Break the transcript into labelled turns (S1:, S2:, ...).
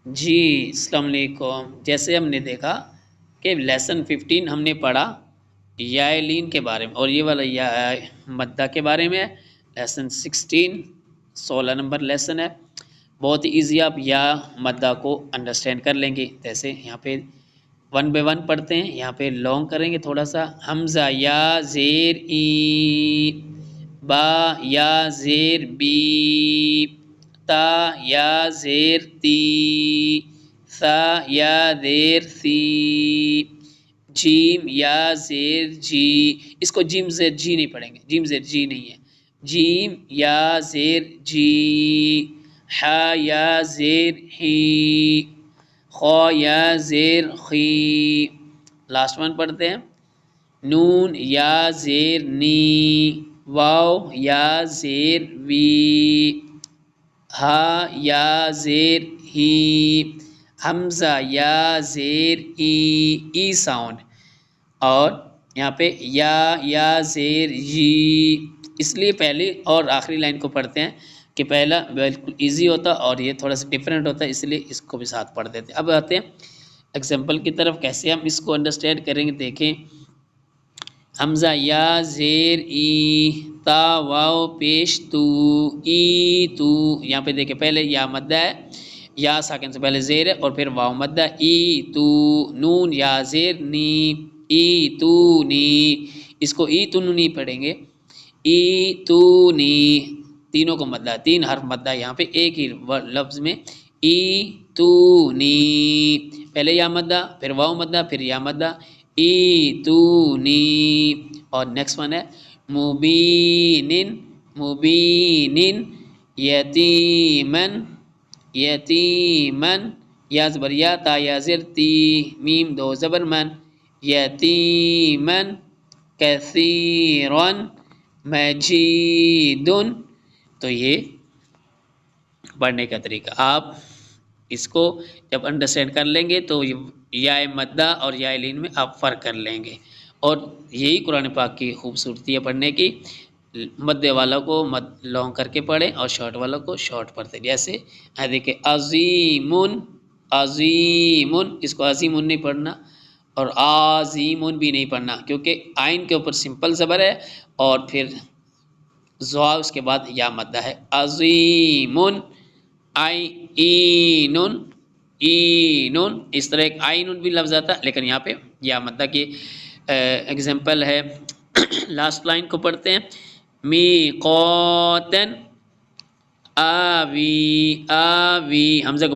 S1: जी, अस्सलाम वालेकुम। जैसे हमने देखा कि लेसन 15 हमने पढ़ा यालीन के बारे में और ये वाला या मद्दा के बारे में है। लेसन 16 16 नंबर लेसन है। बहुत ईजी आप या मद्दा को अंडरस्टैंड कर लेंगे। जैसे यहाँ पे वन बाय वन पढ़ते हैं। यहाँ पे लॉन्ग करेंगे थोड़ा सा। हमजा या ज़ेर ई, बा या ज़ेर बी, ता या ज़ेर ती, सा या ज़ेर सी, जीम या ज़ेर जी। इसको जिम ज़ेर जी नहीं पढ़ेंगे, जिम ज़ेर जी नहीं है। जीम या ज़ेर जी, हा या ज़ेर ही, खौ या ज़ेर खी। लास्ट वन पढ़ते हैं। नून या ज़ेर नी, वाव या ज़ेर वी, हा या ज़ेर ही, हमज़ा या ज़ेर ई साउंड। और यहाँ पे या ज़ेर जी। इसलिए पहली और आखिरी लाइन को पढ़ते हैं कि पहला बिल्कुल इजी होता और ये थोड़ा सा डिफरेंट होता है, इसलिए इसको भी साथ पढ़ देते हैं। अब आते हैं एग्जाम्पल की तरफ, कैसे हम इसको अंडरस्टैंड करेंगे। देखें, हमज़ा या ज़ेर ई, ता वाव पेश तू, ई तू। यहाँ पे देखें पहले या मद्दा है, या साकिन से पहले ज़ेर है और फिर वाव मद्दा, ई तू। नून या ज़ेर नी, ई तू नी। इसको ई तू नहीं पढ़ेंगे, ई तू नी। तीनों को मद्दा, तीन हर्फ मद्दा यहाँ पे एक ही लफ्ज़ में, ई तू नी। पहले या मद्दा, फिर वाव मद्दा, फिर या मद्दा, ई तू नी। और नेक्स्ट वन है मुबीनिन, मुबीनिन, यतीमन, यतीमन, या ज़बर या, ता या ज़ेर ती, मीम दो ज़बर मन, यतीमन कसीरन मजीदुन। तो ये पढ़ने का तरीका, आप इसको जब अंडरस्टैंड कर लेंगे तो या मद्दा और या लीन में आप फ़र्क कर लेंगे। और यही कुरान पाक की खूबसूरती है पढ़ने की। मध्य वालों को मद लॉन्ग करके पढ़ें और शॉर्ट वालों को शॉर्ट पढ़ते। जैसे देखिए अजीमुन, अजीमुन, इसको अजीमुन नहीं पढ़ना और आजीमुन भी नहीं पढ़ना, क्योंकि आइन के ऊपर सिंपल ज़बर है और फिर ज़ुआ उसके बाद या मद्दा है। अजीमुन, आई ईनुन, ईनुन, इस तरह एक आइनुन भी लफ्ज़ आता है, लेकिन यहाँ पे या मद्दा की एग्जाम्पल है। लास्ट लाइन को पढ़ते हैं। मीक़ातन, आवी, आवी, हमज़ा